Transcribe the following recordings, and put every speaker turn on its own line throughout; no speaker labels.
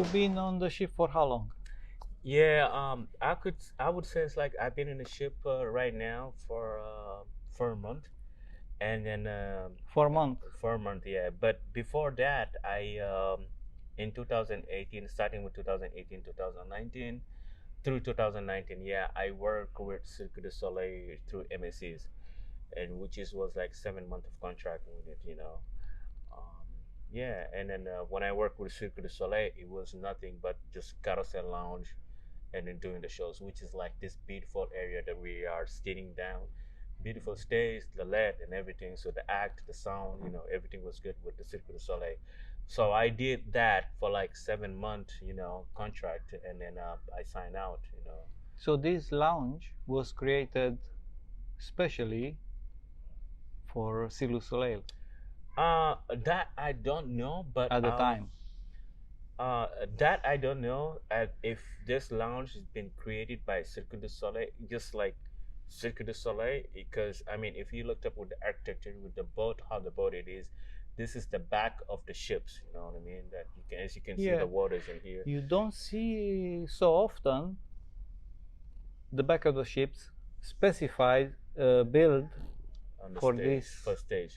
you've been on the ship for how long?
Yeah, I would say it's like I've been in the ship right now for a month, and then
4 months.
for a month, yeah. But before that, I in 2018, starting with 2018, 2019 through 2019, yeah, I work with Cirque du Soleil through MSCs, and which is was like 7 months of contract with it, you know. Um, yeah, and then when I worked with Cirque du Soleil, it was nothing but just carousel lounge and then doing the shows, which is like this beautiful area that we are sitting down, beautiful stage, the LED and everything. So the act, the sound, you know, everything was good with the Cirque du Soleil. So I did that for like 7 months, you know, contract, and then I signed out, you know.
So this lounge was created specially for Cirque du Soleil
That I don't know, but
at the time.
uh, that I don't know if this lounge has been created by Cirque du Soleil, just like Cirque du Soleil. Because I mean, if you looked up with the architecture, with the boat, how the boat it is, this is the back of the ships. You know what I mean? That you can, as you can see,
Yeah,
the waters in here
you don't see so often the back of the ships specified build
on the
for
stage,
this.
first stage.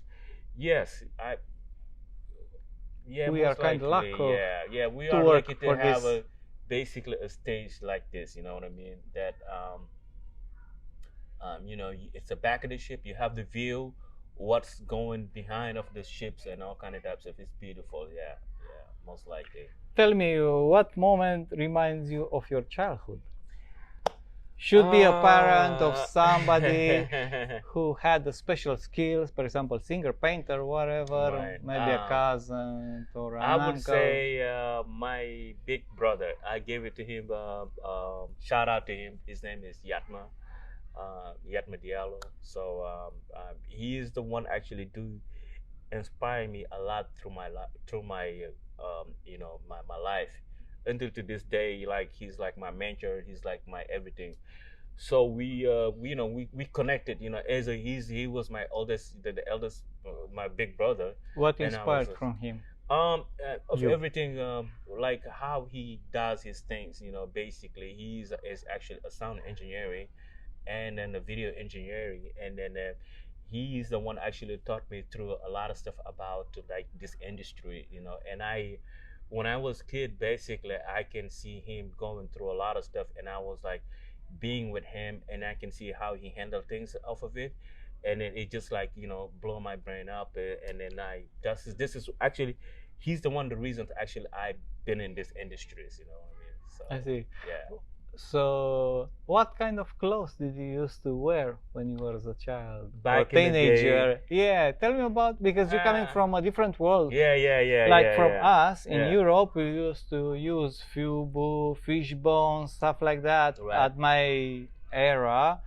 Yes, I. Yeah,
We are
most
kind of
likely.
lucky
Yeah, we
to
are
work
lucky to
for
have
this.
a basically a stage like this. You know what I mean? That you know, it's the back of the ship. You have the view, what's going behind of the ships, and all kind of types of. It's beautiful. Yeah, yeah, most likely.
Tell me, what moment reminds you of your childhood? Should be a parent of
Uh,
somebody who had the special skills, for example, singer, painter, whatever,
right.
maybe a cousin or
I
an
would
uncle.
say my big brother. I gave it to him. Shout out to him. His name is Yatma. Yatma Diallo. So he is the one actually do inspire me a lot through my through my you know my life until to this day. Like he's like my mentor. He's like my everything. So we you know we connected. You know, as a he was my oldest, the eldest, my big brother,
What
and I was
inspired from him?
of
You.
everything, like how he does his things. You know, basically he's is actually a sound engineering and then the video engineering, and then he's the one actually taught me through a lot of stuff about like this industry, you know. And I, when I was kid, basically I can see him going through a lot of stuff, and I was like being with him, and I can see how he handled things off of it, and then it just like, you know, blow my brain up, and then I this is actually he's the one the reasons actually I've been in this industries, you know what I mean? So
I see.
yeah.
So, what kind of clothes did you used to wear when you were a child or
Back in the day,
teenager? Yeah, tell me about, because you're coming
uh,
from a different world. Like from
yeah.
us in
Yeah.
Europe, we used to use fubu, fish bones, stuff like that.
Right.
At my era,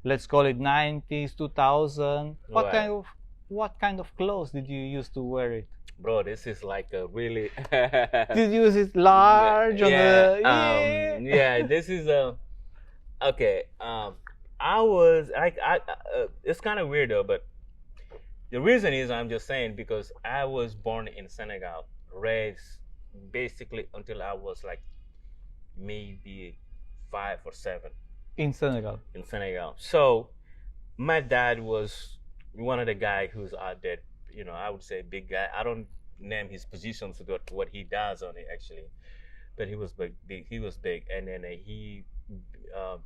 let's call it 90s, 2000.
Right.
What kind of clothes did you used to wear it?
Bro, this is like a really
Did you use it large on
yeah,
the yeah?
yeah, this is a okay. I was it's kind of weird though, but the reason is I'm just saying because I was born in Senegal, raised basically until I was like maybe 5 or 7
In Senegal.
in Senegal. So my dad was one of the guy who's out there. You know, I would say big guy. I don't name his positions, what he does on it actually, but he was big. He was big, and then he uh,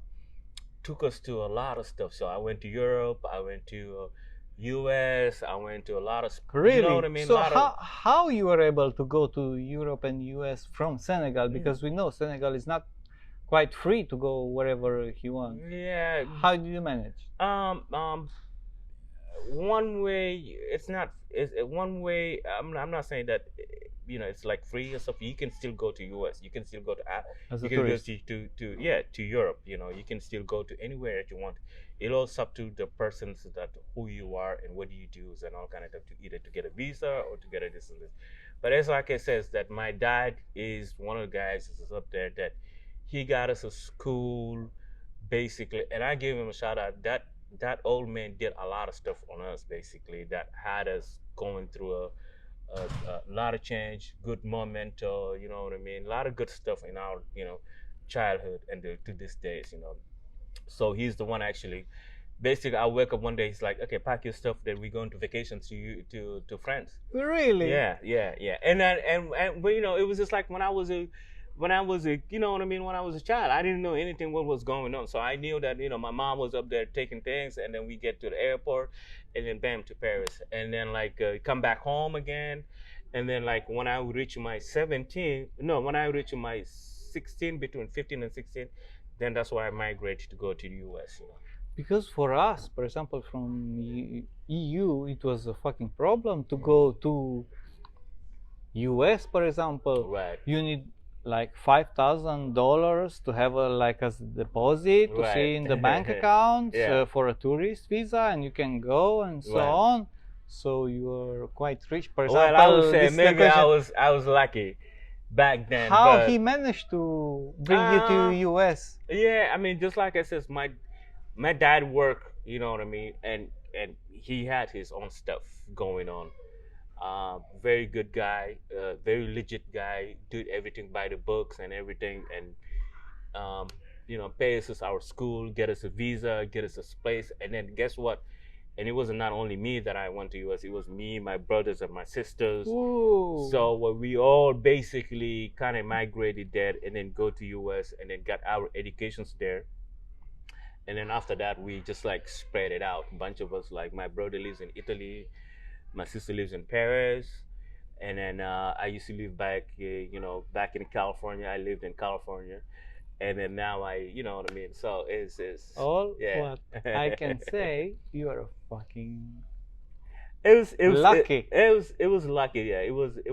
took us to a lot of stuff. So I went to Europe. I went to U.S. I went to a lot of. You know what
Really?
I mean? A
So
lot of.
how you were able to go to Europe and US from Senegal?
Mm,
Because we know Senegal is not quite free to go wherever he wants.
yeah.
How did you manage?
Um. Um. One way, it's not, it's one way. I'm not saying that, you know, it's like free or stuff. You can still go to US, you can still go to
As
you
a
can go
tourist?
to yeah, to Europe. You know, you can still go to anywhere that you want. It all up to the persons that who you are and what do you do and all kind of stuff, to either to get a visa or to get a this and this. But as like I says, that my dad is one of the guys that's up there that he got us a school basically, and I gave him a shout out. That old man did a lot of stuff on us basically that had us going through a lot of change, good moment, you know what I mean, a lot of good stuff in our, you know, childhood and to this days, you know. So he's the one actually. Basically, I wake up one day. He's like, "Okay, pack your stuff. Then we go into vacation to you to France."
Really?
Yeah. And but you know, it was just like when I was a you know what I mean, when I was a child, I didn't know anything what was going on. So I knew that, you know, my mom was up there taking things, and then we get to the airport, and then bam to Paris, and then like come back home again, and then like when I reach my 17, no, when I reach my 16, between 15 and 16, then that's why I migrated to go to the US. You know.
Because for us, for example, from EU, it was a fucking problem to go to US, for example.
Right.
You need like $5,000 to have a like as a deposit to
Right.
see in the bank account
Yeah.
for a tourist visa, and you can go and so
Right.
on. So you are quite rich. For
Well,
example,
I would say
this is the
maybe I
question,
was lucky back then.
how
but
he managed to bring you to US.
yeah, I mean, just like I said, my dad worked, you know what I mean, and he had his own stuff going on. Very good guy, very legit guy, did everything by the books and everything, and um, you know, pay us our school, get us a visa, get us a place, and then guess what? And it wasn't not only me that I went to US. It was me, my brothers, and my sisters.
Ooh.
So we all basically kind of migrated there, and then go to US, and then got our educations there. And then after that, we just like spread it out. A bunch of us, like my brother lives in Italy, my sister lives in Paris, and then I used to live back, you know, back in California. I lived in California, and then now you know what I mean. So it's
All
yeah.
what I can say, you are a fucking
It was
lucky.
It was lucky. Yeah, it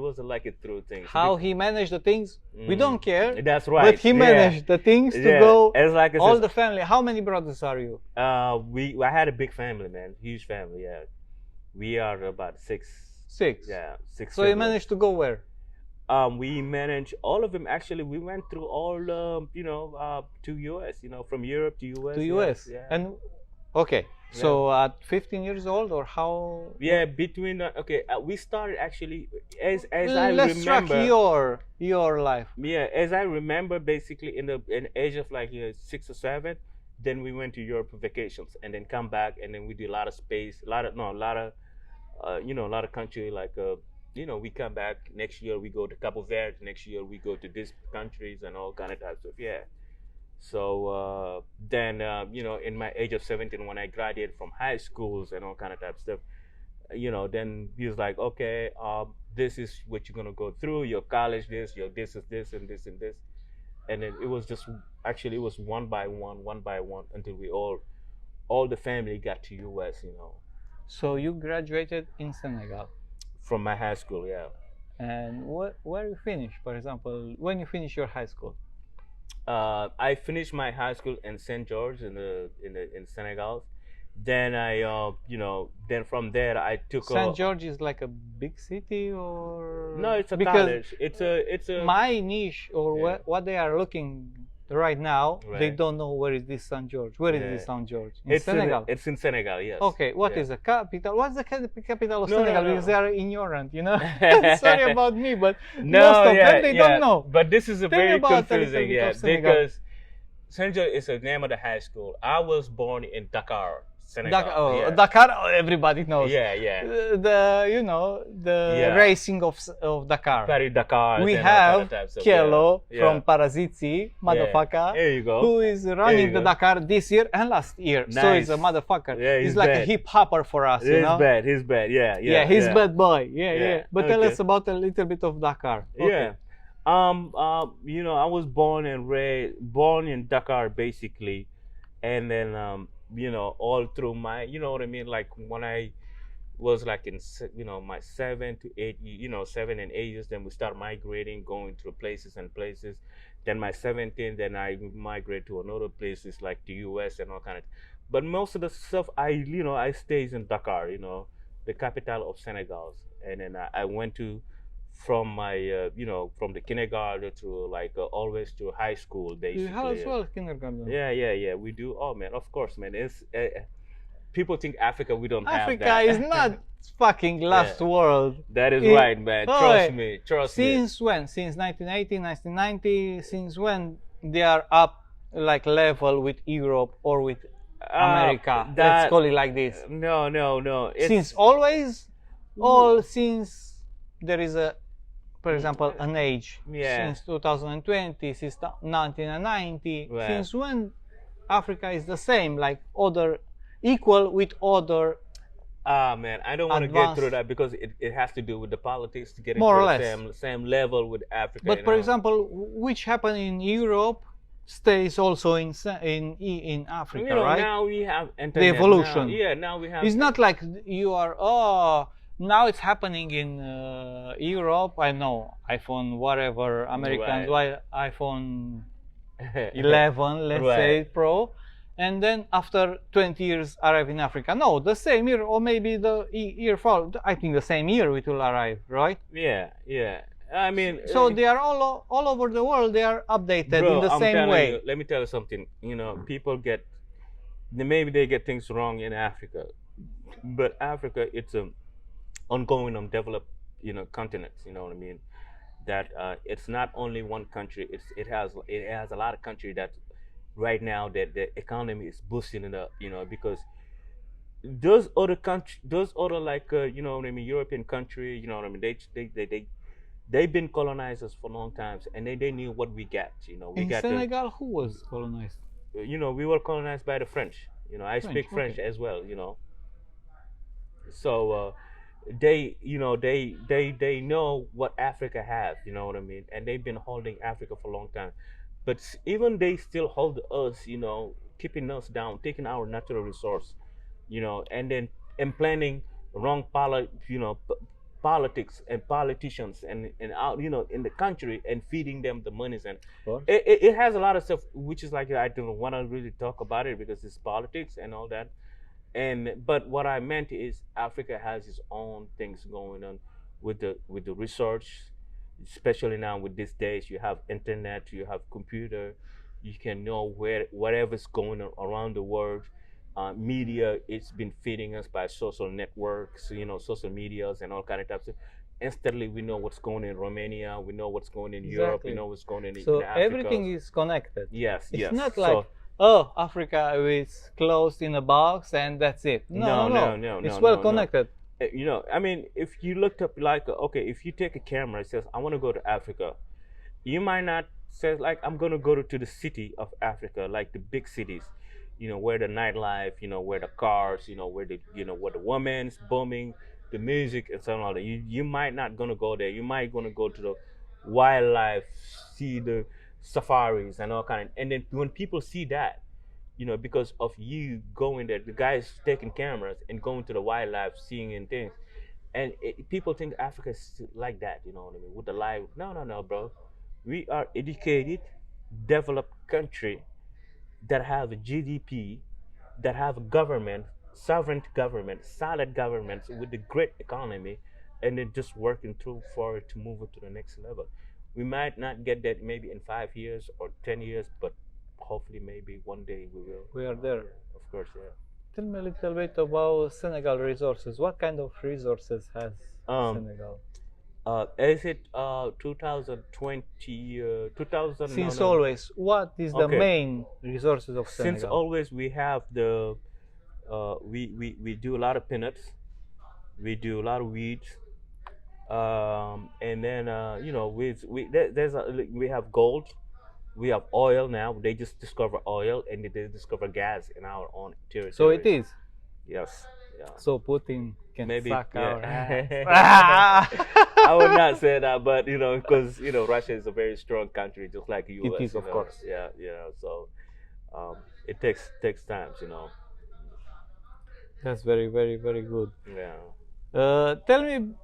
was a lucky through thing.
How he managed the things, we don't care.
That's right.
But he managed the things to go.
It's like I
All
said,
the family. How many brothers are you?
I had a big family, man, huge family. Yeah, we are about six.
6.
Yeah, six.
So you
siblings.
managed to go where?
We managed all of them. Actually, we went through all, you know, to US. You know, from Europe to US.
To
yes,
US.
Yeah.
And okay. So at 15 years old or how?
Yeah, between okay, we started actually as I
Let's track
remember.
your life.
Yeah, as I remember, basically in the age of like 6 or 7, then we went to Europe for vacations, and then come back, and then we did a lot of space, a lot of you know, a lot of country, like you know, we come back next year, we go to Cabo Verde, next year we go to these countries and all kind of types of, yeah. So then you know, in my age of 17, when I graduated from high schools and all kind of type stuff, you know, then he was like, okay, this is what you're gonna go through. Your college, your this is this and this and this, and then it was just actually it was one by one, until we all the family got to US. You know,
So you graduated in Senegal.
from my high school. Yeah.
And where you finish? For example, when you finish your high school?
I finished my high school in Saint George in Senegal. Then I you know, then from there I took
St. George is like a big city, or
No, it's a
because
college. It's a
my niche or
Yeah.
what they are looking right now, they
Right.
don't know where is this St. George. Where is
Yeah.
this St. George? In
it's
Senegal.
it's in Senegal, yes.
Okay, what
Yeah.
is the capital? What's the capital of
No,
Senegal?
no, no.
Because they are ignorant, you know. Sorry about me, but
No,
most of
yeah,
them they
yeah.
don't know.
But this is a
Tell me
very
about a little
confusing,
bit
yeah,
of Senegal.
because Saint George is the name of the high school. I was born in Dakar, Senegal.
Oh,
yeah.
Dakar, everybody knows.
Yeah, yeah.
The
Yeah.
racing of Dakar.
Paris Dakar.
We
and all kind
have
of types of-
Kielo
yeah,
from
yeah.
Parazitzi, motherfucker,
There you go.
who is running
you
the
go.
Dakar this year and last year. So he's a
Nice.
motherfucker.
Yeah, he's
like a
bad.
hip hopper for us, you
He's
know.
bad. He's bad. Yeah, yeah.
Yeah, he's
yeah.
bad boy. Yeah,
Yeah,
yeah. But tell
okay.
us about a little bit of Dakar. Okay.
Yeah. You know, I was born and raised, born in Dakar basically, and then you know, all through my, you know what I mean, like when I was like in, you know, my 7 to 8, you know, 7 and 8 years, then we start migrating, going through places and places. Then my 17, then I migrate to another places like the US and all kind of. But most of the stuff you know, I stays in Dakar, you know, the capital of Senegal, and then I went to from my you know, from the kindergarten to like always to high school
You
basically.
have as well kindergarten.
Yeah, we do. Oh man, of course, man. It's people think Africa, we don't have
Africa
that.
is not fucking last
Yeah.
world.
That is
It-
right, man.
Oh,
Trust me. Trust me.
Since when? Since 1980, 1990? Since when they are up like level with Europe or with America? Let's
that-
call it like this.
No. It's,
Since always, all since there is a, for example, an age.
Yeah.
Since 2020, since 1990.
Right.
Since when Africa is the same, like other, equal with other.
man, I don't want to get
Advanced.
through that because it has to do with the politics to get
More
into
or
the
less.
same level with Africa.
But
you
for
know.
example, which happened in Europe stays also in Africa,
you know,
right?
now we have internet.
evolution.
Now. Yeah, now we have.
It's not like you are now it's happening in Europe. I know iPhone whatever Americans why iPhone 11 let's
Right.
say Pro, and then after 20 years arrive in Africa. No, the same year or maybe the year followed. I think the same year it will arrive, right?
Yeah. I mean,
So they are all over the world. They are updated
bro,
in the
I'm
same
telling
way.
you, let me tell you something. You know, people maybe they get things wrong in Africa, but Africa, it's a ongoing, undeveloped, continent. You know what I mean? That it's not only one country. It has a lot of country that right now that the economy is boosting it up. Because those other like what I mean, European country. You know what I mean? They've been colonizers for long times, and they knew what we got. We
In
got
Senegal, who was colonized?
we were colonized by the French. I speak French
okay.
as well. So they know what Africa has. You know what I mean? And they've been holding Africa for a long time. But even they still hold us. Keeping us down, taking our natural resource. And then implanting wrong politics and politicians and out in the country and feeding them the monies, and it has a lot of stuff which is like I don't want to really talk about it because it's politics and all that. But what I meant is Africa has its own things going on with the research, especially now with these days. You have internet, you have computer, you can know whatever's going on around the world. Media, it's been feeding us by social networks, social medias and all kind of types of. Instantly, we know what's going on in Romania, we know what's going on in Europe, we know what's going on in
So
Africa.
everything is connected.
Yes.
It's not like Africa is closed in a box and that's it. No. It's well connected.
I mean, if you looked up like, okay, if you take a camera, it says, I want to go to Africa. You might not say like, I'm going to go to the city of Africa, like the big cities, where the nightlife, where the cars, where the women's booming, the music and something like that. You might not going to go there. You might going to go to the wildlife, see the safaris and all kind of, and then when people see that, because of you going there, the guys taking cameras and going to the wildlife, seeing and things, and people think Africa is like that, you know what I mean, with the life. No, bro. We are educated, developed country that have a GDP, that have a government, sovereign government, solid governments with a great economy, and then just working through for it to move it to the next level. We might not get that maybe in 5 years or 10 years, but hopefully maybe one day we will.
We are there.
Of course, yeah.
Tell me a little bit about Senegal resources. What kind of resources has Senegal?
Is it 2020, 2000?
Since
no.
always, what is the
Okay.
main resources of Senegal?
Since always, we have the we do a lot of peanuts, we do a lot of wheat, and then we have gold, we have oil now. They just discover oil and they discover gas in our own territory.
So it is.
Yes. Yeah.
So Putin can
Maybe,
suck
yeah.
our ass.
I would not say that, but because Russia is a very strong country, just like the U.S.
It is, of course.
Yeah, so it takes time,
That's very, very, very good.
Yeah.
Tell me,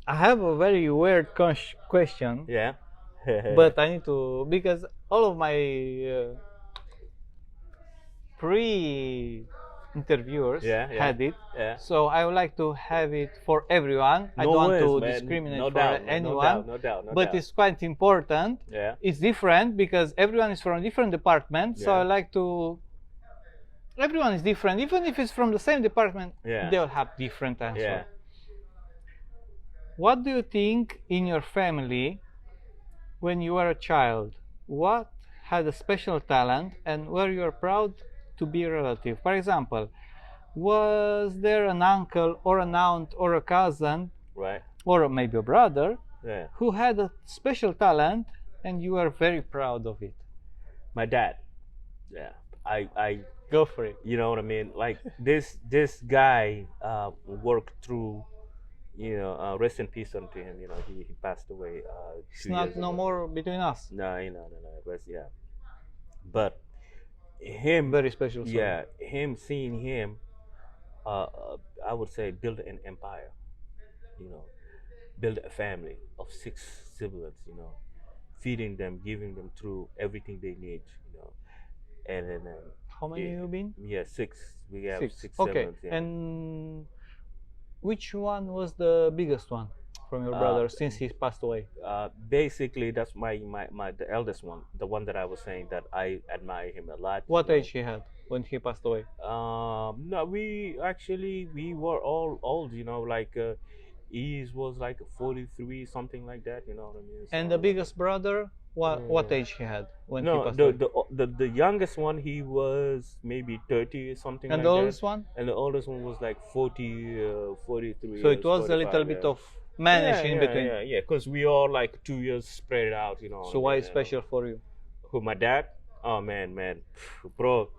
I have a very weird question,
Yeah.
but I need to, because all of my pre-interviewers
Yeah.
had it.
Yeah.
So I would like to have it for everyone. I don't want to discriminate
no
for
doubt,
anyone.
No doubt.
But it's quite important.
Yeah.
It's different because everyone is from a different department. So
Yeah.
I like to everyone is different. Even if it's from the same department,
Yeah.
they'll have different answers.
Yeah.
What do you think in your family when you were a child? What had a special talent and were you proud to be a relative? For example, was there an uncle or an aunt or a cousin
Right.
or maybe a brother
Yeah.
who had a special talent and you were very proud of it?
My dad. Yeah. I
Go for it.
you know what I mean? Like this guy worked through, rest in peace unto him. He passed away.
It's
2
not
years
no
ago.
more between us.
No, no. Rest, yeah. But him,
Very special. Story.
yeah, seeing him, I would say build an empire. Build a family of 6 siblings. Feeding them, giving them through everything they need. And then
How many
yeah,
you been?
yeah, 6. We have 6
Okay.
siblings. Yeah.
And which one was the biggest one from your brother since he passed away?
Basically, that's my the eldest one, the one that I was saying that I admire him a lot.
What age he had when he passed away?
No, we were all old. Like he was like 43, something like that. You know what I mean?
And
So,
the biggest brother, what age he had when he
no,
passed away?
the youngest one, he was maybe 30 something
And
like
the
that.
oldest one?
And the oldest one was like 40, 43.
So it
years,
was a
45,
little bit
yeah.
of managed in
yeah,
between.
Yeah, because we all like 2 years spread out.
So why it's special for you?
Who, my dad? Oh man, bro,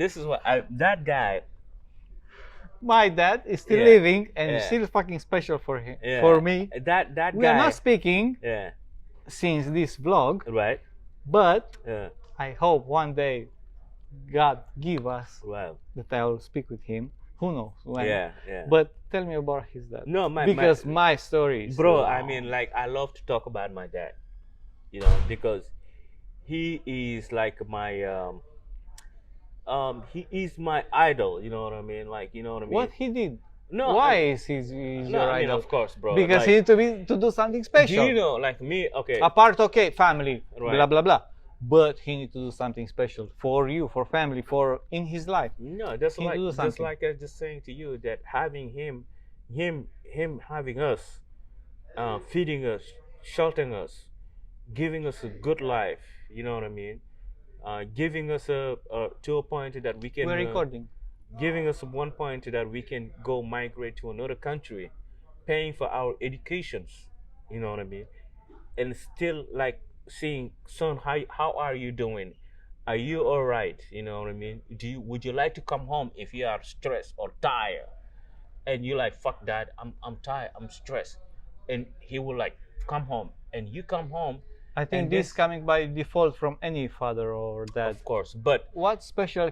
this is what that guy.
My dad is still
Yeah.
living and
Yeah.
it's still fucking special for him.
Yeah.
For me.
That guy.
We are not speaking
Yeah.
since this vlog,
Right.
but
Yeah.
I hope one day God give us
Wow.
that I will speak with him. Who knows when?
Yeah. Yeah.
But tell me about his dad.
no,
Because my story is
bro,
long.
I mean, like, I love to talk about my dad, because he is like my he is my idol. You know what I mean? Like, you know what I mean?
What he did?
No.
Why
I-
is he's
No,
your
I mean,
idol?
of course, bro.
Because
like,
he need to do something special.
do you know, like me? Okay.
Apart, okay, family,
Right.
blah blah blah. But he need to do something special for you, for family, for in his life.
No, that's
Can you do
just
something?
like I was just saying to you that having him having us, feeding us, sheltering us, giving us a good life. You know what I mean? Giving us to a point that we can.
We're recording.
Giving us one point that we can go migrate to another country, paying for our educations. You know what I mean? And still like seeing, son, how are you doing? Are you all right? You know what I mean? Would you like to come home if you are stressed or tired? And you like, fuck that, I'm tired, I'm stressed. And he will like come home, and you come home,
I think
and
this
this-
coming by default from any father or dad.
of course. But
What special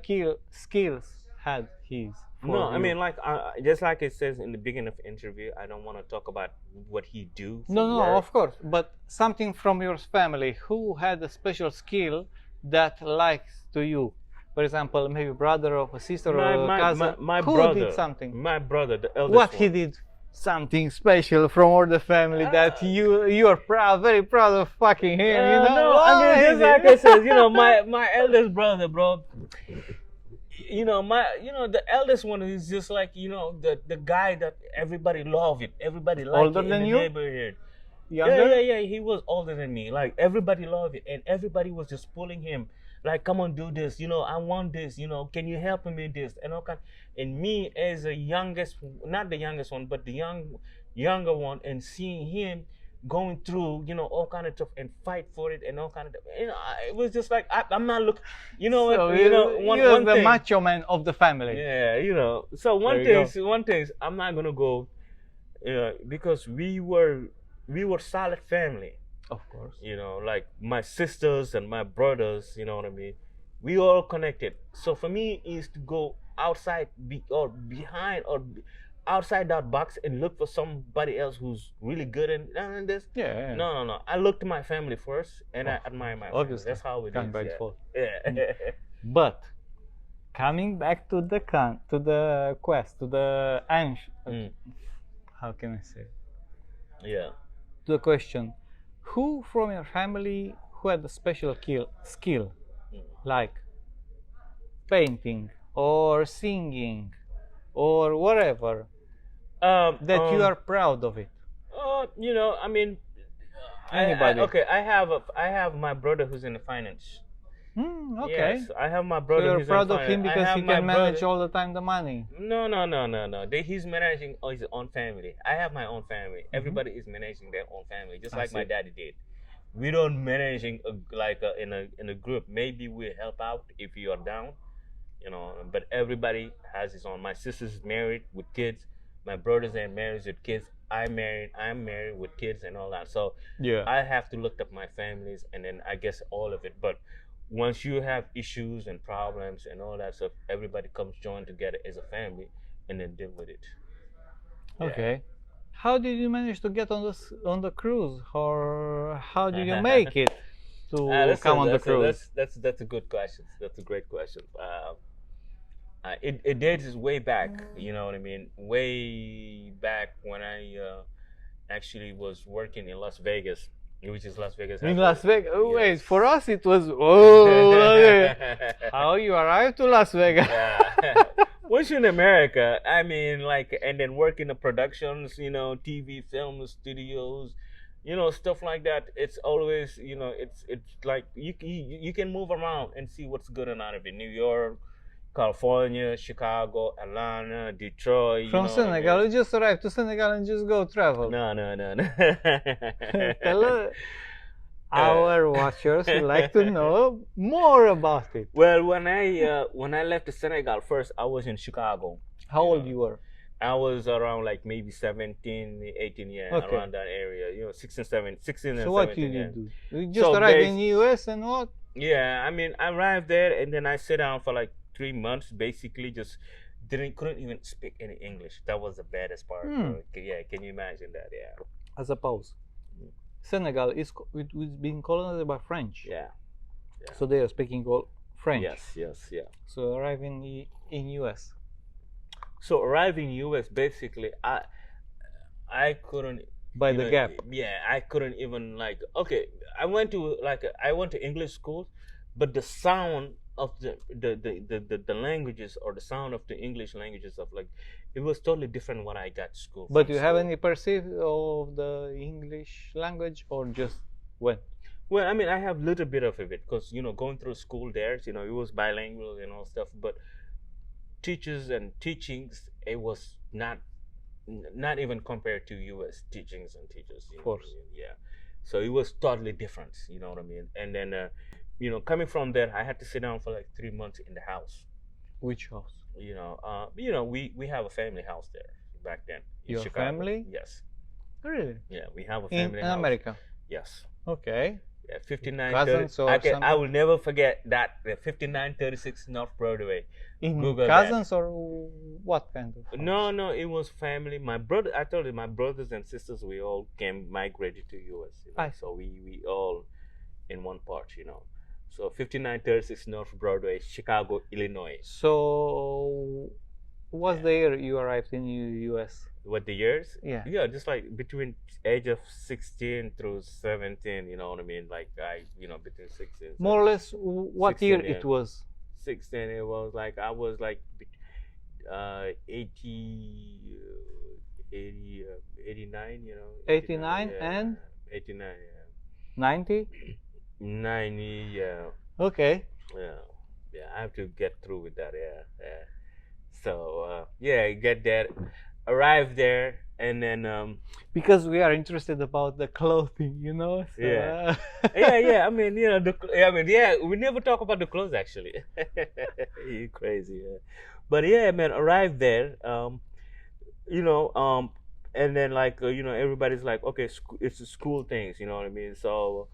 skills had his? For
no, I
you?
mean, like, just like it says in the beginning of the interview, I don't want to talk about what he do. for
No,
work.
of course, but something from your family who had a special skill that likes to you. For example, maybe brother or a sister or a cousin.
my
who
brother
did something?
My brother, the eldest
What
one.
he did? Something special from all the family that you are proud, very proud of fucking him.
No,
What
I mean,
is
just
it?
like I said, my eldest brother, bro. The eldest one is just like, the guy that everybody love it, everybody like
Older
it in
than
the
you?
neighborhood.
Younger?
Yeah. He was older than me. Like, everybody loved it, and everybody was just pulling him. Like, come on, do this. I want this. Can you help me with this? And all kind. And me as a youngest, not the youngest one, but the younger one, and seeing him going through, all kind of stuff and fight for it and all kind of, it was just like I'm not looking.
So
One
you're the
thing.
macho man of the family.
Yeah, So one
There you
thing, I'm not gonna go, because we were solid family.
Of course.
Like my sisters and my brothers. You know what I mean? We all connected. So for me, is to go outside, behind or outside that box and look for somebody else who's really good in this.
Yeah.
No. I look to my family first, and I admire my family.
Obviously.
That's how it
Can't
is.
by
Yeah.
default.
Yeah.
But coming back to the quest, to the how can I say?
Yeah.
To the question, who from your family who had a special skill, like painting or singing or whatever that you are proud of it?
You know, I mean,
Anybody?
okay, I have my brother who's in the finance.
Okay.
Yes, I have my
So
brother
you're
who's
proud
in
of him
finance. I
because
have
he
my
can manage
brother-
all the time the money.
No, no, no, no, no. He's managing his own family. I have my own family. Everybody is managing their own family, just
I
like my
see.
daddy did. We don't managing in a group. Maybe we help out if you are down, you know. But everybody has his own. My sister's married with kids. My brothers are married with kids. I'm married with kids and all that. So
Yeah.
I have to look up my families and then I guess all of it. But once you have issues and problems and all that stuff, everybody comes join together as a family and then deal with it. Yeah.
Okay. How did you manage to get on the cruise, or how did you make it to come on the cruise?
That's a good question. That's a great question. It dates way back. You know what I mean? Way back when I actually was working in Las Vegas, which is Las Vegas.
In
has
Las
a-
Vegas. Oh, wait,
Yes.
for us it was okay. How you arrived to Las Vegas?
Yeah. Once you're in America, I mean, like, and then work in the productions, you know, TV, film studios, you know, stuff like that. It's always, you know, it's like you can move around and see what's good and out of it. New York, California, Chicago, Atlanta, Detroit.
From
you know what I
Senegal,
mean?
you just arrived to Senegal and just go travel.
No.
Tell our watchers would like to know more about it.
Well, when I left the Senegal first, I was in Chicago.
How old
Yeah.
you were?
I was around like maybe 17, 18 years,
Okay.
around that area. You know, 16 and
So
17
what you
years.
did do? You just
So
arrived
bas-
in the US and what?
Yeah, I mean, I arrived there and then I sat down for like 3 months, basically just couldn't even speak any English. That was the baddest part. Yeah, can you imagine that? Yeah.
As a pause. Senegal is being colonized by French.
Yeah.
So they are speaking all French.
Yes, yeah.
So arriving in US.
So arriving US, basically, I couldn't
By
you
the
know,
gap.
Yeah, I couldn't even like. Okay, I went to English school, but the sound of the languages or the sound of the English languages of like, it was totally different when I got to school.
But
from
you have
school.
any perceive of the English language or just went?
Well, I mean, I have a little bit of it because you know, going through school there, you know, it was bilingual and all stuff, but teachers and teachings, it was not even compared to U.S. teachings and teachers. You
Of
know what I
course.
mean? Yeah. So it was totally different. You know what I mean? And then, you know, coming from there, I had to sit down for like 3 months in the house.
Which house?
You know, we have a family house there back then. In
Your
Chicago.
family?
Yes.
Really?
Yeah, we have a
In
family house.
America.
Yes.
Okay.
Yeah, 59.
Cousins or
I
something?
will never forget that. 5936 North Broadway.
In
Google
cousins or what kind of house?
No, it was family. My brother, I told you, my brothers and sisters, we all migrated to US. You know?
I see.
So we all in one part, you know. So 5936 North Broadway, Chicago, Illinois.
So, what's the year you arrived in US?
What the years?
Yeah.
Yeah, just like between age of 16 through 17, you know what I mean? Like between 16 and
More or less, what
16,
year
yeah.
it was?
16, it was like I was like 80 89, you know.
89
yeah.
and?
89, yeah.
90?
90, yeah.
Okay.
Yeah, I have to get through with that, yeah. So, get there, arrive there, and then,
Because we are interested about the clothing, you know? So,
Yeah. yeah, I mean, you know, we never talk about the clothes, actually. You crazy, yeah. But yeah, man, arrived there, you know, and then like, you know, everybody's like, okay, it's the school things, you know what I mean? So,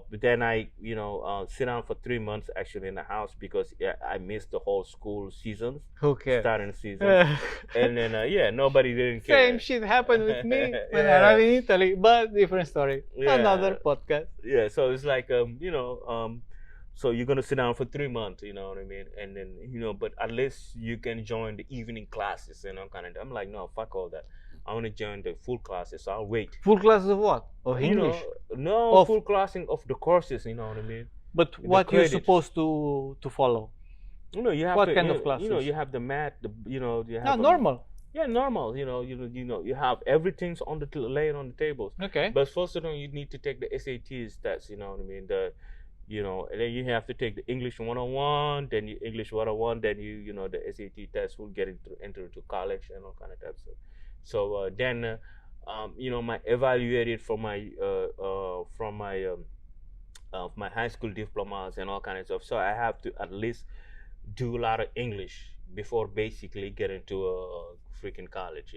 but then I, you know, sit down for 3 months actually in the house because I missed the whole school seasons,
Who cares?
starting season, and then nobody didn't care.
Same shit happened with me when I
Yeah.
arrived in Italy, but different story.
Yeah.
Another podcast.
Yeah, so it's like you know, so you're gonna sit down for 3 months, you know what I mean, and then you know, but at least you can join the evening classes, you know, kind of. I'm like, no, fuck all that. I want to join the full classes. So I'll wait.
Full classes of what? Of
You know,
English.
no
Of-
full classing of the courses, you know what I mean.
But
the
what you're
credits.
supposed to follow?
You have
What
to,
kind of classes?
you have the math, you
No,
have
normal.
yeah, normal. You have everything's on the laying on the tables.
Okay.
But first of all, you need to take the SATs. That's you know what I mean. And then you have to take the English 101. Then you English 101. Then the SAT test will get into college and all kind of type stuff. So then, my evaluated from my high school diplomas and all kind of stuff. So I have to at least do a lot of English before basically getting to a freaking college.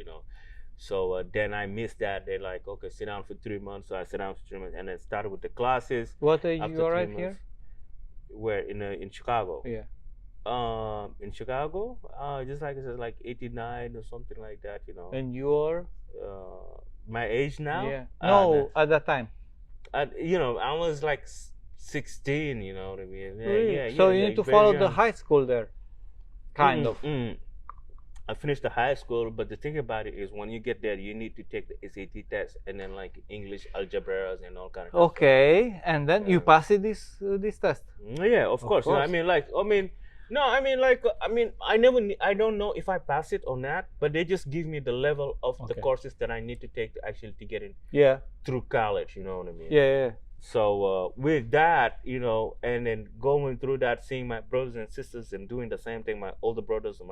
So then I missed that. They're like, okay, sit down for 3 months. So I sit down for 3 months and then started with the classes.
What age
After
you
3
arrived
months,
here?
Where in Chicago?
Yeah.
In Chicago, just like it says, like 89 or something like that.
And you're?
My age now?
Yeah. No, at that time.
I was like 16. You know what I mean?
Really?
Yeah.
So
yeah,
you
like
need to
very
follow the
young.
high school there, kind of.
I finished the high school, but the thing about it is when you get there, you need to take the SAT test and then like English algebras and all kind of stuff.
Okay, and then you
Yeah.
pass this test.
Yeah, of course.
course.
I don't know if I pass it or not, but they just give me the level of the
Okay.
courses that I need to take to actually to get in
Yeah.
through college. You know what I mean?
Yeah.
So with that, and then going through that, seeing my brothers and sisters and doing the same thing, my older brothers and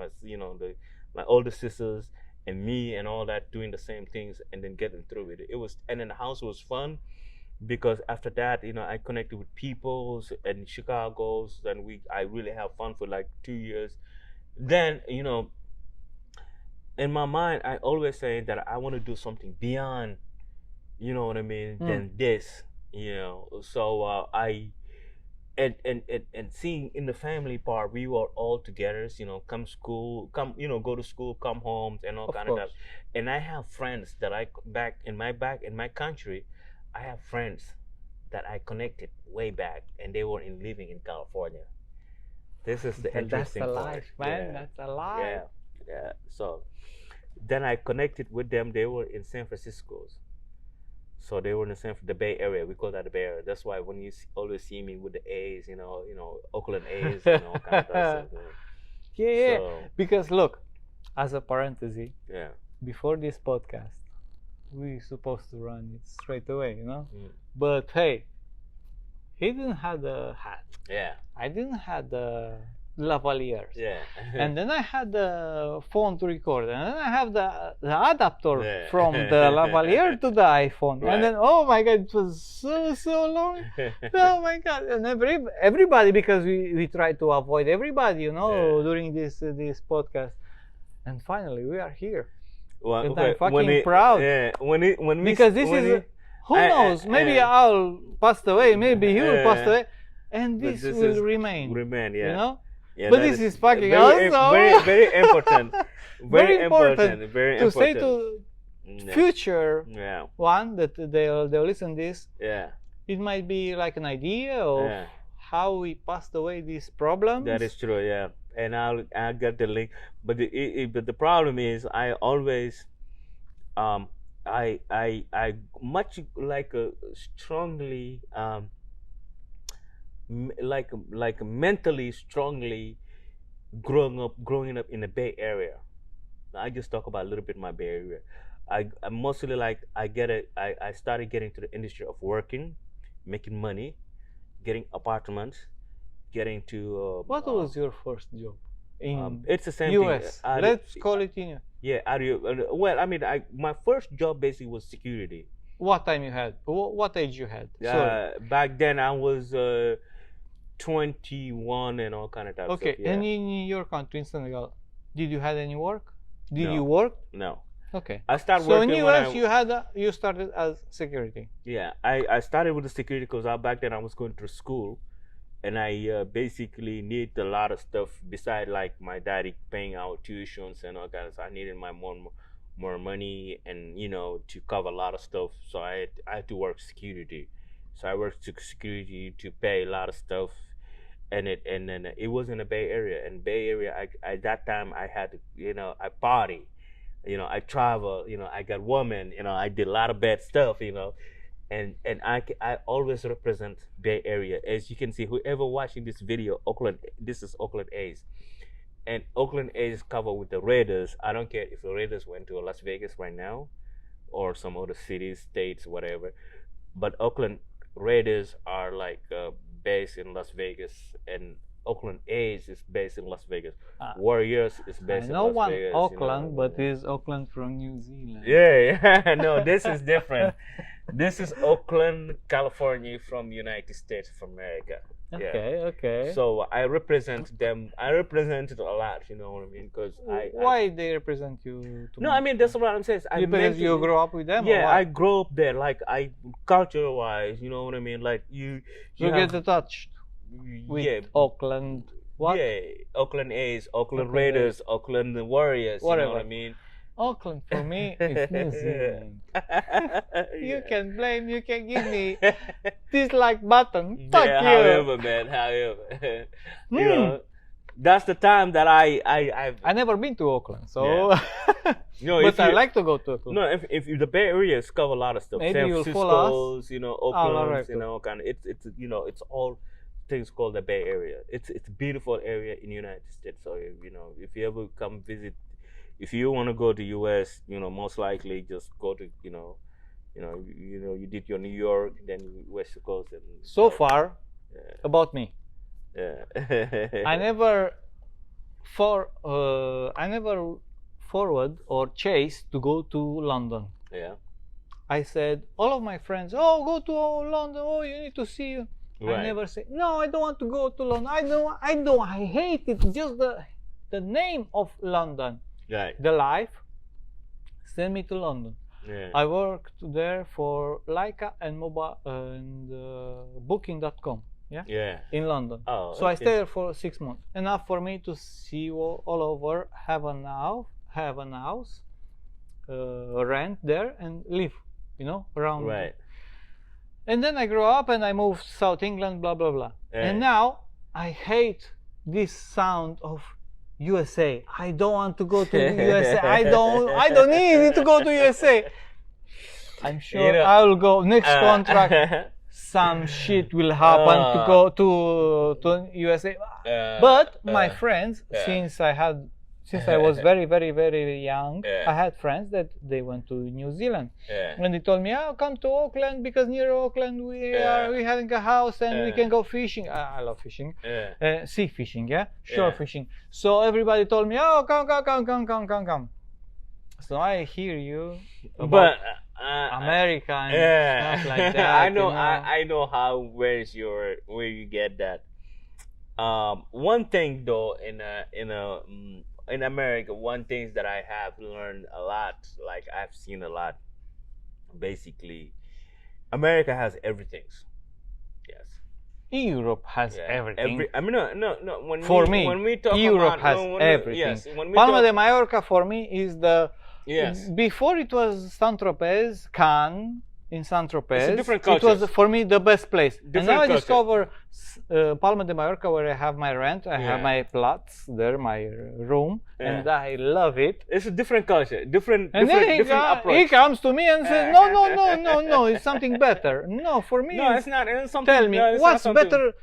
my older sisters and me and all that doing the same things and then getting through it. And then the house was fun because after that, I connected with people in Chicago's, and I really have fun for like 2 years. Then, in my mind, I always say that I want to do something beyond, you know what I mean, than this. So I and seeing in the family part, we were all together. Go to school, come home, and all
Of
kind of
course.
stuff. And I have friends that back in my country, I have friends that I connected way back, and they were living in California. This is the
That's
interesting
a
part.
life, man.
Yeah.
That's a life.
Yeah. So then I connected with them. They were in San Francisco. So they were in the Bay Area. We call that the Bay Area. That's why when you always see me with the A's, Oakland A's, kind of stuff.
Yeah.
So,
Because look, as a parenthesis,
yeah.
before this podcast, we supposed to run it straight away,
Mm.
But hey, he didn't have the hat.
Yeah.
I didn't have the lavaliers.
Yeah.
And then I had the phone to record, and then I have the adapter
Yeah.
from the lavalier to the iPhone,
Right.
and then oh my god, it was so long. Oh my god! And everybody, because we try to avoid everybody,
Yeah.
during this podcast, and finally we are here.
Well,
And I'm
when
fucking
it-
proud.
Yeah. When we
Because this
when
is
it-
who
I-
knows? Maybe
yeah.
I'll pass away, maybe he will pass
Yeah.
away, and
But
this
this
will
is-
remain.
Yeah. Yeah,
But
that
this is fucking
very,
awesome.
Very, very important.
Very important
Very
to
important.
say to
Yeah.
future
Yeah.
one that they'll listen this.
Yeah.
It might be like an idea of
Yeah.
how we passed away these problems.
That is true, yeah. And I'll get the link. But but the problem is I always I much like a strongly like mentally strongly growing up in the Bay Area. I just talk about a little bit my Bay Area. I mostly like I started getting to the industry of working, making money, getting apartments, getting to
What was your first job in
it's the same
US?
thing.
Let's call it in.
Yeah, well, I mean, my first job basically was security.
What time you had? What age you had? Sorry.
Back then I was 21 and all kind of type
Okay,
stuff. Yeah.
and in your country, in Senegal, did you had any work? Did
No.
you work?
No,
Okay.
I started
So in
working when
US, you started as security.
yeah, I started with the security because back then I was going to school, and I basically need a lot of stuff beside like my daddy paying out tuitions and all kind of stuff. I needed my more money and to cover a lot of stuff. So I had to work security. So I worked security to pay a lot of stuff, and then it was in the Bay Area. And Bay Area, I that time I had to, I party, I travel, I got women, I did a lot of bad stuff, and I always represent Bay Area. As you can see, whoever watching this video, Oakland, this is Oakland A's, and Oakland A's cover with the Raiders. I don't care if the Raiders went to Las Vegas right now, or some other cities, states, whatever, but Oakland Raiders are like based in Las Vegas, and Oakland A's is based in Las Vegas. Warriors is
I
based in
know
Las
one
Vegas.
Auckland, but is Auckland from New Zealand?
Yeah, no, this is different. This is Oakland, California, from United States of America.
Okay, okay.
So I represent them. I represented a lot. You know what I mean? Because
why they represent you?
No, I mean that's what I'm saying.
Because you grew up with them.
Yeah,
or what?
I grew up there. Like culture-wise, you know what I mean. Like you
get attached with Auckland. What?
Yeah, Oakland A's, Oakland
Oakland
Raiders, Oakland Warriors. You know what I mean?
Auckland for me is New Zealand. You can blame, you can give me dislike button. Fuck
Yeah,
you.
however, man, however, you know, that's the time that I've
never been to Auckland, so
no,
but I like to go to Auckland.
No, if the Bay Area cover a lot of stuff.
Maybe
San
you'll follow
Francisco's, you know, Oakland,
right,
you know, kind of it's you know, it's all things called the Bay Area. It's a beautiful area in the United States. So you know, if you ever come visit, if you want to go to US, you know, most likely just go to you did your New York, then West Coast, and
so far about me.
Yeah.
I never forward or chase to go to London.
Yeah.
I said all of my friends, oh, go to London, oh, you need to see you.
Right.
I never say no, I don't want to go to London. I hate it. Just the name of London.
Right.
The life send me to London.
Yeah.
I worked there for Leica and mobile and Booking.com. Yeah.
Yeah.
In London.
Oh.
So I
okay.
stayed there for 6 months. Enough for me to see all over, have an house, rent there, and live. You know, around.
Right.
And then I grew up and I moved South England, blah blah blah.
Yeah.
And now I hate this sound of USA. I don't want to go to USA. I don't need to go to USA. I'm sure
You know,
I will go next contract. Some shit will happen to go to USA. But my friends, since I was very, very, very young, I had friends that they went to New Zealand, and they told me, "Oh, come to Auckland because near Auckland we having a house and we can go fishing." I love fishing, sea fishing, shore fishing. So everybody told me, "Oh, come." So I hear you about America and stuff like that.
I know, I know where you get that. One thing though, in America, one thing that I have learned a lot, like I've seen a lot, basically, America has everything. Yes.
Europe has everything.
I mean, no. When we talk
Europe
about,
has everything.
Yes.
Palma de Mallorca for me is the.
Yes.
Before it was Saint-Tropez, Cannes in Saint-Tropez.
It's a different
It
culture.
was for me the best place. And now I
culture.
discover Palma de Mallorca where I have my rent, I have my flats there, my room, and I love it.
It's a different culture, different approach.
He comes to me and says, no, it's something better. No, for me,
no, it's not. It's something.
Tell me, what's better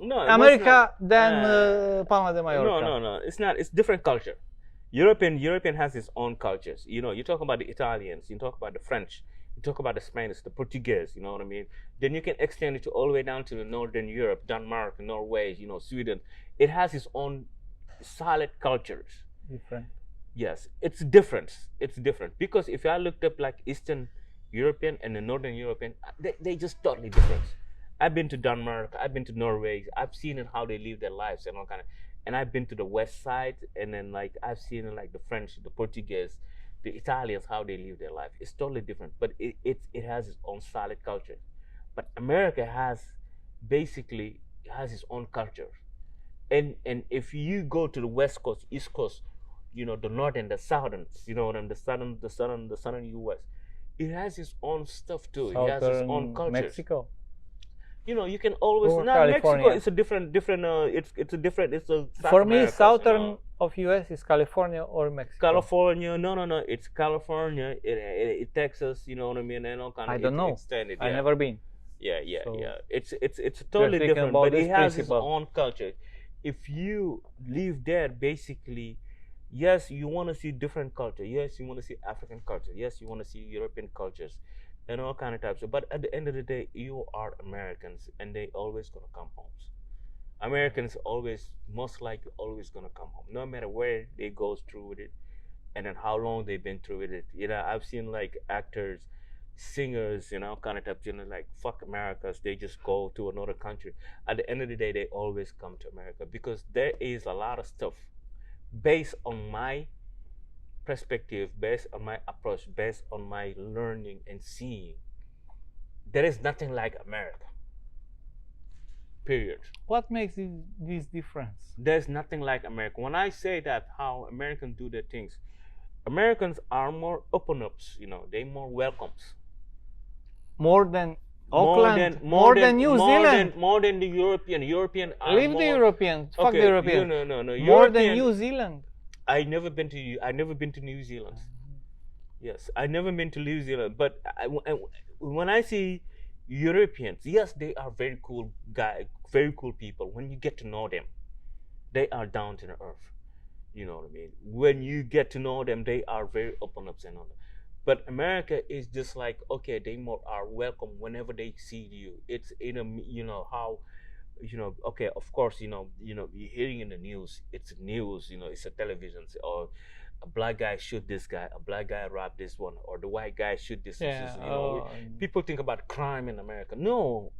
America than Palma de Mallorca?
No, it's not. It's different culture. European has its own cultures. You know, you talk about the Italians, you talk about the French, you talk about the Spanish, the Portuguese, you know what I mean? Then you can extend it to all the way down to the Northern Europe, Denmark, Norway, you know, Sweden. It has its own solid cultures.
Different.
Yes, it's different. It's different. Because if I looked up like Eastern European and the Northern European, they just totally different. I've been to Denmark, I've been to Norway, I've seen how they live their lives and all kind of. And I've been to the west side, and then like I've seen like the French, the Portuguese, the Italians, how they live their life. It's totally different, but it has its own solid culture. But America has its own culture, and if you go to the West Coast, East Coast, you know, the North and the Southern, you know, and the Southern U.S., it has its own stuff too. It has its own culture.
Mexico.
You know, you can always
Or
not
California.
Mexico. It's a different. It's a different. It's a South
For me,
America,
Southern
you know?
of US is California or Mexico?
California, no, it's California, Texas, you know what I mean, and all kind of.
I don't know.
Extended,
I
yeah.
never been.
Yeah.
So
It's totally
thinking
different,
about
but
this
it has its
principle.
own culture. If you live there, basically, yes, you want to see different culture. Yes, you want to see African culture. Yes, you want to see European cultures, and all kind of types. But at the end of the day, you are Americans, and they always gonna come home. Americans always, most likely, always gonna come home, no matter where they go through with it, and then how long they've been through with it. You know, I've seen like actors, singers, you know, kind of type, you know, like fuck Americas. They just go to another country. At the end of the day, they always come to America because there is a lot of stuff based on my perspective, based on my approach, based on my learning and seeing. There is nothing like America. Period.
What makes this difference?
There's nothing like America. When I say that, how Americans do their things, Americans are more open ups. You know, they more welcomes.
More than Auckland, more than New Zealand.
More than the European. European are
Leave
more,
the Europeans. Fuck
okay,
the Europeans.
No.
More
European,
than New Zealand.
I never been to New Zealand. Yes, I never been to New Zealand. But when I see Europeans, yes, they are very cool very cool people. When you get to know them, they are down to the earth. You know what I mean? When you get to know them, they are very open up and all that. But America is just like, okay, they more are welcome whenever they see you. It's in a, you know how, you know, okay, of course, you're hearing in the news. It's news, it's a television, or a black guy shoot this guy, a black guy robbed this one, or the white guy shoot this.
Yeah.
People think about crime in America. No,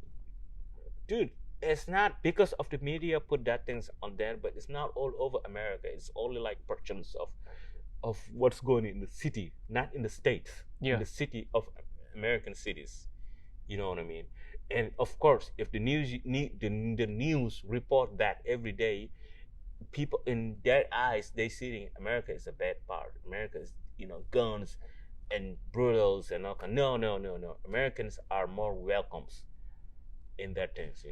dude, it's not because of the media put that things on there, but it's not all over America. It's only like portions of what's going in the city, not in the states.
Yeah.
In the city of American cities. You know what I mean? And of course, if the news report that every day, people in their eyes they see America is a bad part. America is guns and brutals and all kind. No. Americans are more welcomes in that things,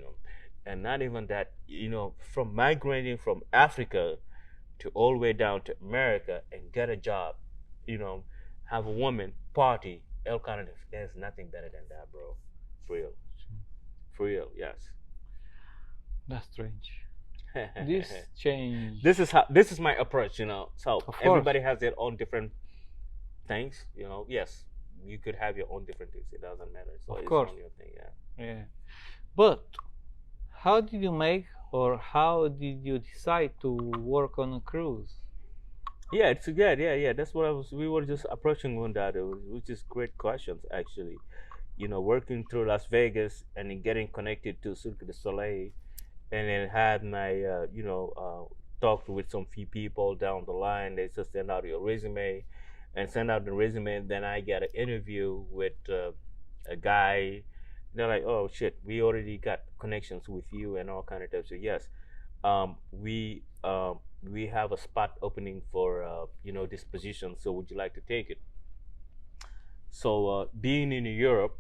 and not even that. From migrating from Africa to all the way down to America and get a job, have a woman party, all kind of. There's nothing better than that, bro. For real, yes.
That's strange. This change.
This is my approach, So everybody has their own different things, Yes, you could have your own different things. It doesn't matter. So
of course.
It's on your thing, yeah.
Yeah. But how did you make, or how did you decide to work on a cruise?
Yeah, it's good. Yeah. That's what we were just approaching on that. Which is great questions actually. Working through Las Vegas and then getting connected to Cirque du Soleil, and then had my talked with some few people down the line. They just send out your resume, and send out the resume. And then I get an interview with a guy. They're like, "Oh shit, we already got connections with you and all kind of stuff." So yes, we have a spot opening for this position. So would you like to take it? So being in Europe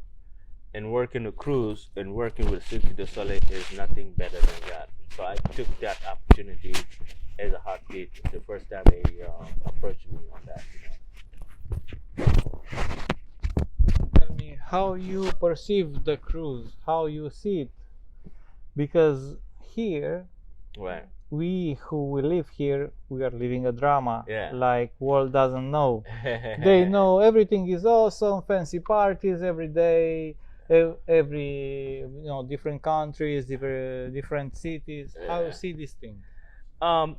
and working a cruise and working with Cirque du Soleil is nothing better than that. So I took that opportunity as a heartbeat the first time they approached me on that.
Tell me how you perceive the cruise, how you see it, because here,
Right.
we who live here, we are living a drama.
Yeah.
Like world doesn't know. They know everything is awesome, fancy parties every day, every different countries, different cities. How you see this thing?
I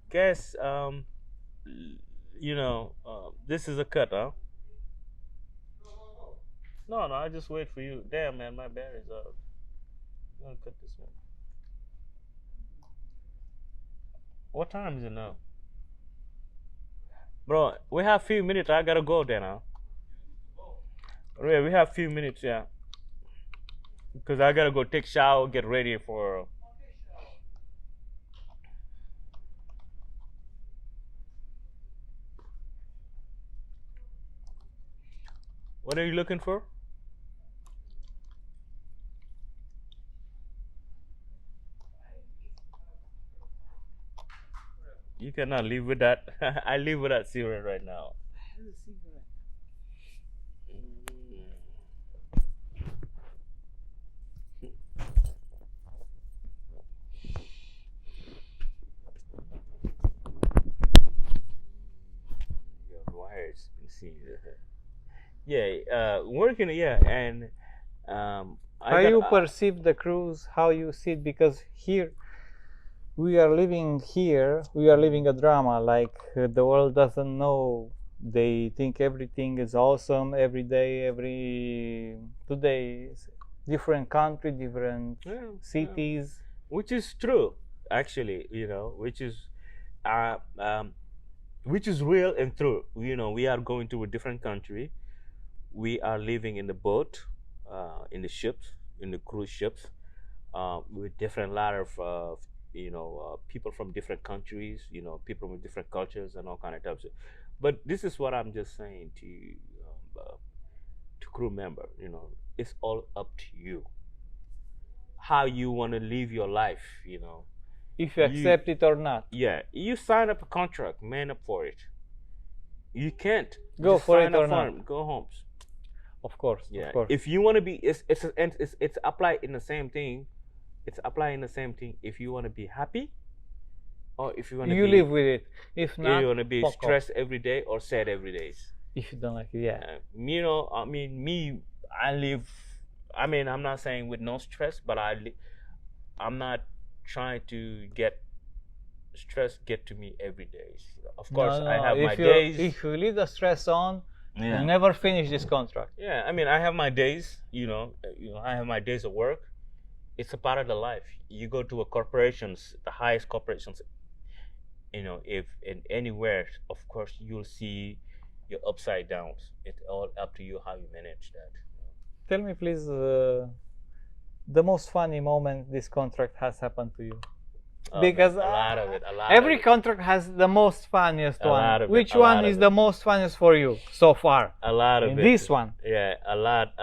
guess this is a cut, huh? No, I just wait for you. Damn, man, my battery's up. I'm gonna cut this one. What time is it now? Bro, we have few minutes. I gotta go there now. Yeah, we have few minutes, yeah. Because I gotta go take shower, get ready for. What are you looking for? You cannot live with that. I live with that cigarette right now. Your wires been seen. Yeah, working. Yeah, and
How
I got.
you perceive the cruise? How you see it? Because here we are living here. We are living a drama. Like the world doesn't know. They think everything is awesome every day. Every today, different country, different
Yeah,
cities.
which is true, actually. Uh, um, which is real and true. We are going to a different country. We are living in the boat, in the ships, in the cruise ships, with different lot of people from different countries, people with different cultures and all kind of types. But this is what I'm just saying to crew member. It's all up to you how you want to live your life.
If you accept it or not.
Yeah, you sign up a contract, man up for it. You can't
Go
just
for
sign
it or
up
not.
it, go home.
Of course.
Yeah,
Of course.
if you want to be, it's applied in the same thing. It's applying the same thing. If you want to be happy, or if you want to
You
be,
live with it. If not,
you want to be
fuck off.
stressed every day or sad every day.
If you don't like it, yeah.
I mean, I live. I mean, I'm not saying with no stress, but I'm not trying to get stress get to me every day. Of course,
No,
I have my
if
days.
If you leave the stress on,
Yeah.
you never finish this contract.
Yeah, I mean, I have my days. I have my days of work. It's a part of the life. You go to a corporations, the highest corporations. If in anywhere, of course, you'll see your upside downs. It's all up to you how you manage that.
Tell me, please, the most funny moment this contract has happened to you. Because
a lot of it.
every contract has the most funniest
A lot
one.
of it,
Which
a lot
one
of
is
it.
the most funniest for you so far?
A lot of
In
it.
this one.
Yeah, a lot.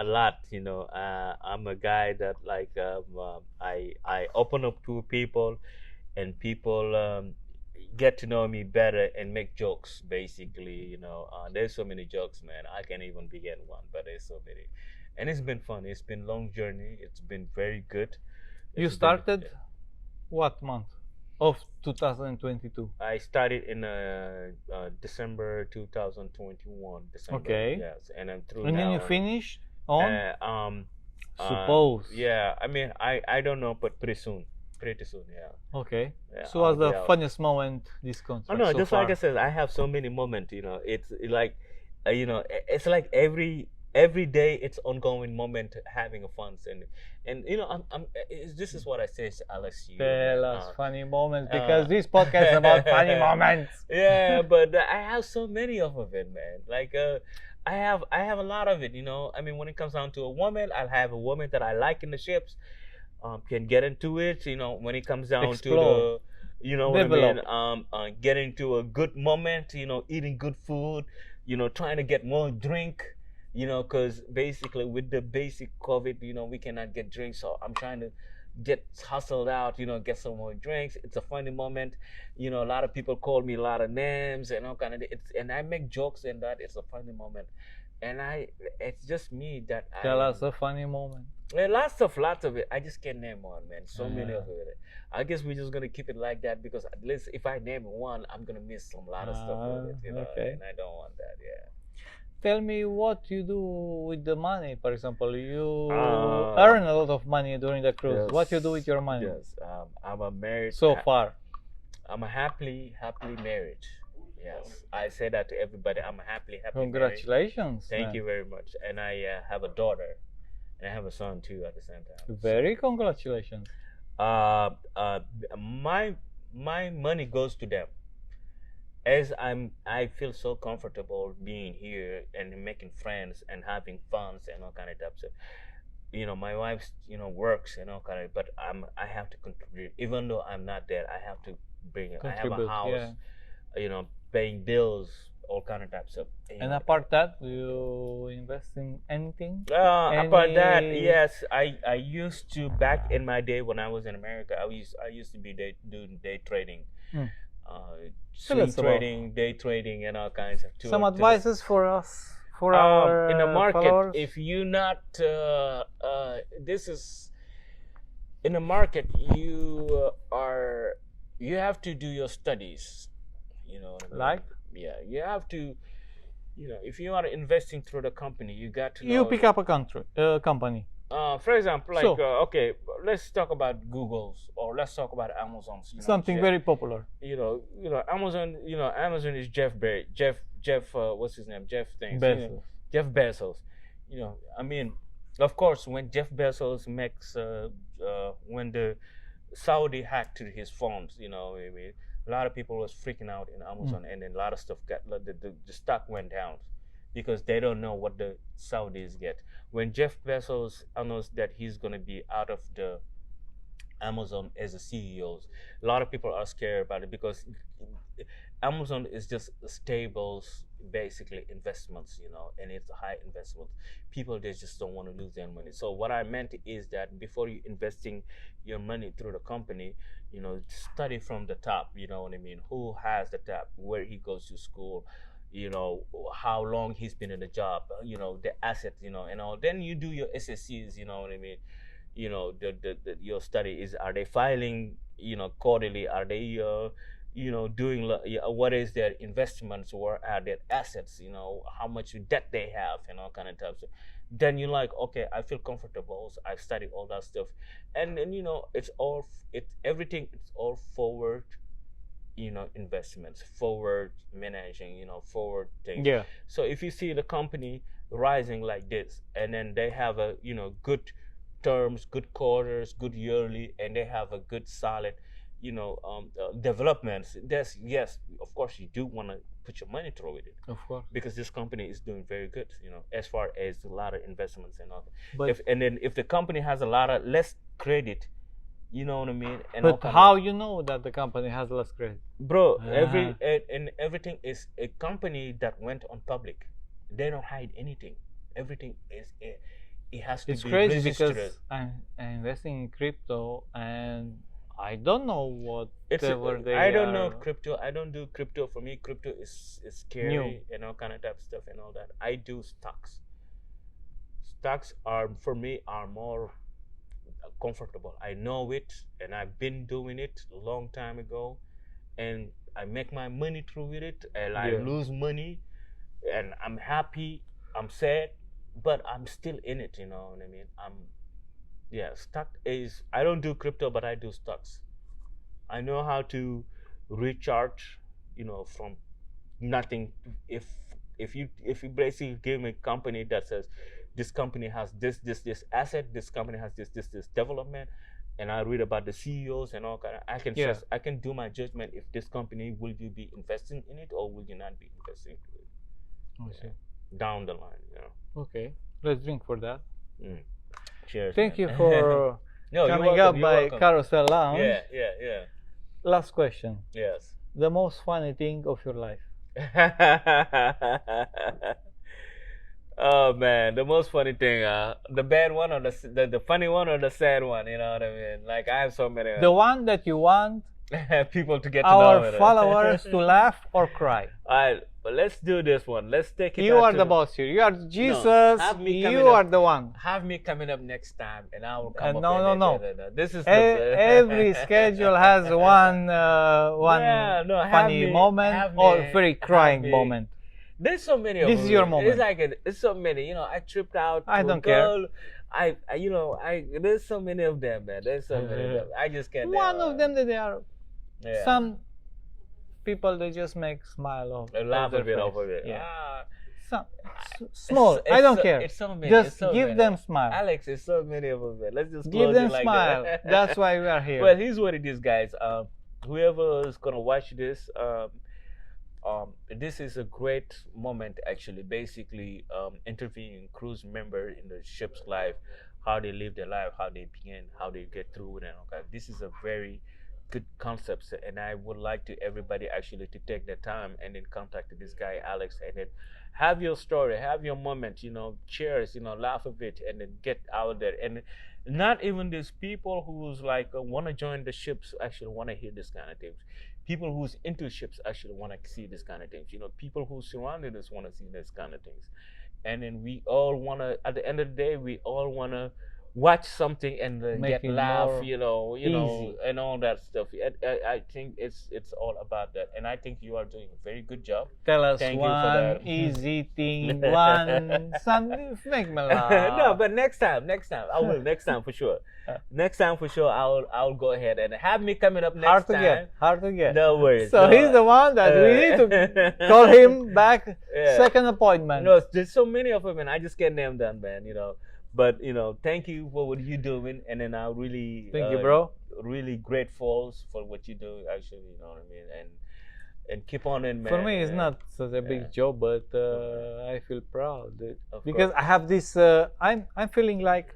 I'm a guy that like I open up to people, and people get to know me better and make jokes. Basically, there's so many jokes, man. I can't even begin one, but there's so many, and it's been fun. It's been a long journey. It's been very good.
You
It's been-
started what month of 2022?
I started in December 2021. December.
Okay.
Yes, and I'm through
And
now.
then you finished on?
Suppose.
Suppose.
Yeah, I mean, I don't know, but pretty soon. Pretty soon, yeah.
Okay.
Yeah,
So what's
I'll
the
be out.
funniest moment this
Oh
contract
no,
so
just
far?
like I said, I have so many moments. It's like, it's like every day it's ongoing moment having a fun and this is what I say to Alex.
Tell us funny moments, because this podcast is about funny moments.
Yeah, but I have so many of it, man. Like I have a lot of it. I mean, when it comes down to a woman, I'll have a woman that I like in the ships. Can get into it. When it comes down
Explore.
to what I mean.
Develop.
Getting to a good moment. Eating good food. Trying to get more drink. Because basically with the basic COVID, we cannot get drinks. So I'm trying to get hustled out, get some more drinks. It's a funny moment. A lot of people call me a lot of names and all kind of and I make jokes in that. It's a funny moment. And it's just me that
Tell us a funny moment.
lots of it. I just can't name one, man. So many of it. I guess we're just gonna keep it like that, because at least if I name one, I'm gonna miss a lot of stuff with it,
okay.
and I don't want that. Yeah.
Tell me what you do with the money. For example, you
Uh,
earn a lot of money during the cruise.
Yes.
What you do with your money
Yes. I'm a married.
so far?
I'm a happily married. Yes. I say that to everybody. I'm a happily married.
Congratulations.
Thank
man.
you very much. And I have a daughter, and I have a son too at the same time.
Very congratulations.
My money goes to them, as I feel so comfortable being here and making friends and having fun and all kind of stuff. So, my wife works and all kind of, but I have to contribute. Even though I'm not there, I have to bring it. I have a
Contribute,
house,
yeah.
Paying bills, all kind of types of.
And apart that, do you invest in anything?
Apart that,
Any-
yes, I used to, back in my day when I was in America. I used to be doing day trading.
Hmm. Tell us
swing
about
trading, day trading, and all kinds of
some advices for us, for our
in the market.
followers.
If you not, this is in the market. You have to do your studies. You know what I mean?
Like?
Yeah, you have to. If you are investing through the company, you got to know.
You pick up a company.
For example, like
So-
okay, let's talk about Google's or let's talk about Amazon's.
Something very popular.
Amazon. Amazon is Jeff. What's his name? Jeff things.
Bezos.
Jeff Bezos. I mean, of course, when Jeff Bezos makes when the Saudi hacked his phones, I mean, a lot of people was freaking out in Amazon, and then a lot of stuff got the stock went down because they don't know what the Saudis get. When Jeff Bezos announced that he's going to be out of the Amazon as a CEO, a lot of people are scared about it because Amazon is just stable, basically investments, and it's a high investment. People, they just don't want to lose their money. So what I meant is that before you investing your money through the company, study from the top. You know what I mean? Who has the top? Where he goes to school? How long he's been in the job? The assets, and all. Then you do your SSCs. You know what I mean? Your study is, are they filing quarterly? Are they doing what is their investments or are their assets? How much debt they have and all kind of stuff. So then you're like, okay, I feel comfortable. So I study all that stuff, and then everything. It's all forward. Investments, forward managing. Forward things.
Yeah.
So if you see the company rising like this, and then they have a good terms, good quarters, good yearly, and they have a good solid, developments. Yes, of course, you do want to put your money through it,
Of course.
because this company is doing very good, as far as a lot of investments and all.
But
If the company has a lot of less credit, you know what I mean. And all
but
kind
how you know that the company has less credit?
bro, everything is a company that went on public. They don't hide anything. Everything is it has to
It's
be
crazy
registered.
because I'm investing in crypto and I don't know
It's
whatever they
I don't know
are.
crypto. I don't do crypto. For me, crypto is scary
New.
and all kind of type of stuff and all that. I do stocks. Stocks are, for me, are more comfortable. I know it, and I've been doing it a long time ago, and I make my money through it, and I
Yeah.
lose money, and I'm happy. I'm sad, but I'm still in it. You know what I mean? Stock is. I don't do crypto, but I do stocks. I know how to recharge, from nothing. If you basically give me a company that says this company has this asset, this company has this development, and I read about the CEOs and all kind of,
Yeah.
I can do my judgment if this company, will you be investing in it or will you not be investing in it
I see.
down the line.
Okay, let's drink for that.
Cheers.
Thank
man.
you for
No, you're
coming
welcome,
up
you're
by
welcome.
Carousel Lounge.
Yeah.
Last question.
Yes.
The most funny thing of your life?
Oh man, the most funny thing, the bad one or the funny one or the sad one, you know what I mean? Like, I have so many
The one that you want
people to get to know
our
it.
followers to laugh or cry.
Alright, but let's do this one. Let's take it.
You
back
are
to
the boss here. You are Jesus.
have me coming
You are
up.
the one.
Have me coming up next time, and I will come up.
No.
This is
Every schedule has one
Yeah, no, have
funny
me-
moment
have
or
me-
very
have
crying
me-
moment.
There's so many of
This
them.
is your moment.
It's like it's so many. I tripped out.
I
to
don't
a girl. There's so many of them, man. There's so many of them. I just can't.
One of them that they are
Yeah.
some people they just make smile of.
A laugh
their
a bit
face.
off of it.
Yeah.
Ah,
Some, small. I don't care.
It's so many.
Just
it's so
give
many.
them smile.
Alex, it's so many of them, man. Let's just
Give
close
them
it like
smile.
that.
That's why we are here.
Well, here's what it is, guys. Whoever is gonna watch this, this is a great moment, actually. Basically, interviewing cruise member in the ship's life, how they live their life, how they begin, how they get through it, and all that. This is a very good concepts, and I would like to everybody actually to take the time and then contact this guy Alex, and then have your story, have your moment, cheers, laugh a bit, and then get out there. And not even these people who's like want to join the ships actually want to hear this kind of things. People who's into ships actually want to see this kind of things. People who surrounded us want to see this kind of things. And then we all want to, at the end of the day, we all want to watch something and
Make
get
it
laugh,
more easy.
and all that stuff. I think it's all about that, and I think you are doing a very good job.
Tell us
Thank you for
one
that.
easy thing, one something make me laugh.
No, but next time, I will. Next time for sure. Next time for sure, I'll go ahead and have me coming up next time.
Hard to get.
No worries.
So
no.
he's the one that we need to call him back.
Yeah.
Second appointment.
No, there's so many of them, and I just can't name them, man. But thank you for what you're doing, and then I really
Thank you, bro.
Really grateful for what you do. Actually, you know what I mean, and keep on in, man.
For me, it's
and-
not such a big
yeah.
job, but I feel proud
Of
because
course.
I have this. I'm feeling like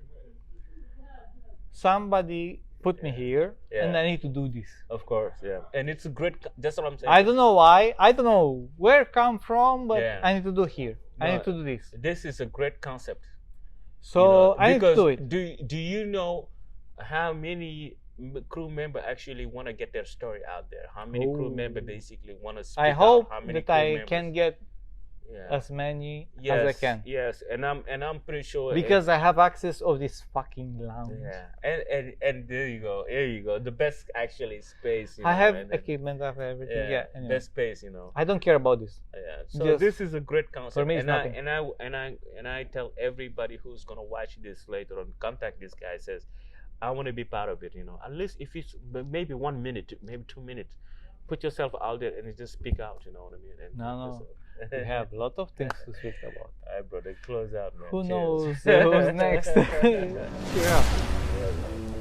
somebody put me here, and
Yeah.
I need to do this.
Of course, yeah, and it's a great. That's what I'm saying.
I don't know why. I don't know where come from, but
Yeah.
I need to do here. I
No,
need to do this.
This is a great concept.
So I need to
because
do it.
Do you know how many crew member actually want to get their story out there? How many crew
Oh.
member basically want to speak
I
out?
hope
How many
that
crew
I
members?
can get
Yeah.
as many
yes,
as I can
Yes, and I'm pretty sure
because I have access of this fucking lounge.
yeah, and there you go, the best actually space.
I have
and then-
equipment, I have everything.
yeah,
Yeah, anyway.
best space.
I don't care about this.
Yeah. So
Just-
this is a great concept.
for me, it's
and
nothing.
and I tell everybody who's gonna watch this later on, contact this guy. Says, I want to be part of it. At least if it's maybe 1 minute, maybe 2 minutes, put yourself out there and just speak out. You know what I mean? And
No. We have a lot of things to speak about.
All right, brother. Close out, man.
Who
Cheers.
knows who's next? Cheer up.
Yeah.